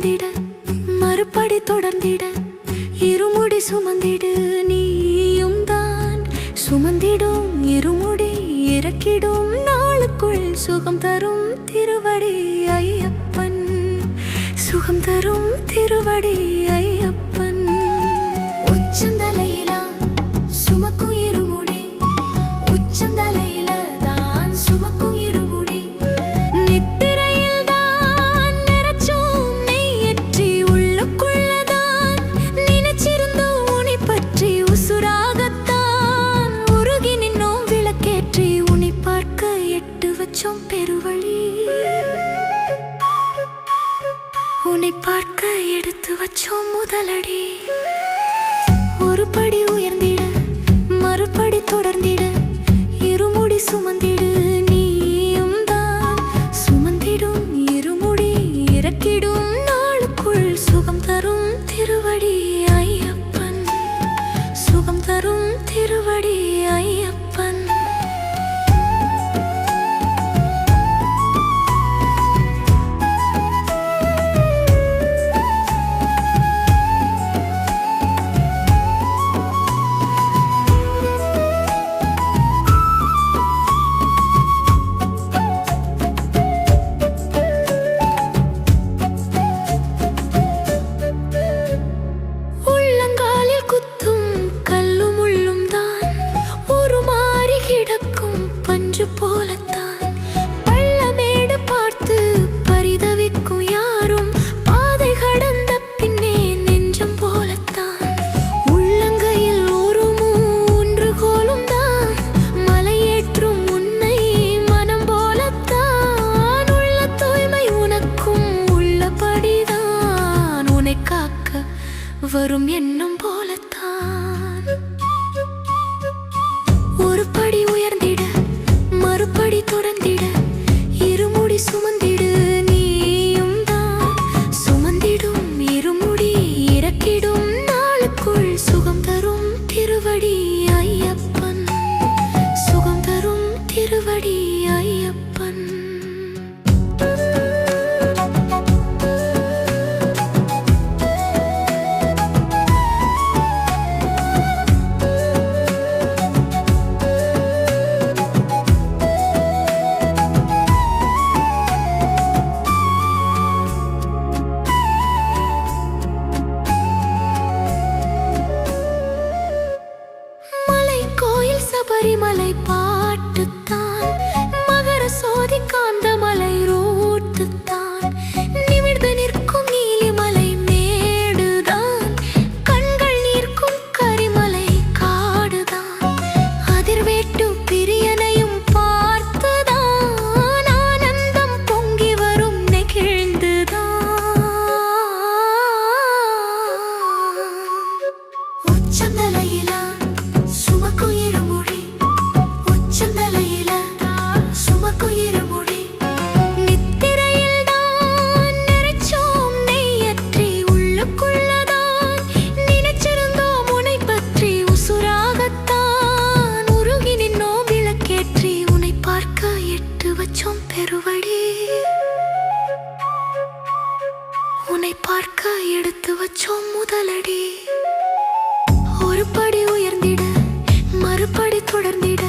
உயர்ந்திட மறுபடி தொடர்ந்திட இருமுடி சுமந்திடு நீயும் தான் சுமந்திடும் இருமுடி இறக்கிடும் நாளுக்குள் சுகம் தரும் திருவடி ஐயப்பன் சுகம் தரும் திருவடி ஐயப்பன் உச்சந்தலையிலா சுமக்கும் இருமுடி உச்சந்தலையில தான் சுமக்கும் இருமுடி நித்திரையில் தான் நிறைச்சோம் நெய்யற்றி உள்ளுக்குள்ளதான் நினைச்சிருந்தோம் உன்னை பற்றி உசுராகத்தான் உருகி நின்னோம் விளக்கேற்றி உன்னை பார்க்க எட்டு வச்சோம் பெருவழி உன்னை பார்க்க எடுத்து வச்சோம் முதலடி ஒரு படி உயர்ந்திட மறுபடி தொடர்ந்திட இருமுடி சுமந்திடு நீயும் தான் சுமந்திடும் இருமுடி இறக்கிடும் நாளுக்குள் சுகம் தரும் திருவடி ஐயப்பன் சுகம் தரும் திருவடி ஐயப்பன் போலத்தான் பள்ளமேடு பார்த்து பரிதவிக்கும் யாரும் பாதை கடந்த பின்னே நெஞ்சம் போலத்தான் உள்ளங்கையில் ஒரு மூன்று கோலும் தான் மலையேற்றும் உன்னை மனம் போலத்தான் உள்ள தூய்மை உனக்கும் உள்ளபடிதான் உன்னை காக்க வரும் எண்ணம் போலத்தான் ஒரு படி உயர்ந்திட மறுபடி தொடர்ந்திட இருமுடி சுமந்திடு நீயும் தான் சுமந்திடும் இருமுடி இறக்கிடும் நாளுக்குள் சுகம் தரும் திருவடி ஐயப்பன் சுகம் தரும் திருவடி ஐயப்பன் பரிமலை பாட்டுத்தான் மகர சோதி காந்தமலை ரோட்டுத்தான் நிமிர்ந்து நிற்கும் நீலிமலை மேடுதான் கண்கள் நீர்க்கும் கரிமலை காடுதான் அதிர்வேட்டு பிரியனையும் பார்த்துதான் ஆனந்தம் பொங்கி வரும் நெகிழ்ந்துதான் உச்சந்தலையிலா சுமக்கும் இருமுடி உச்சந்தலையில சுமக்கும் இருமுடி நித்திரையில் தான் நிறைச்சோம் நெய்யற்றி உள்ளுக்குள்ளதான் நினைச்சிருந்தோம் உன்னை பற்றி உசுராகத்தான் உருகி நின்னோம் விளக்கேற்றி உன்னை பார்க்க எட்டு வச்சோம் பெருவடி உன்னை பார்க்க எடுத்து வச்சோம் முதலடி ஒரு படி உயர்ந்திட மறுபடி தொடர்ந்திட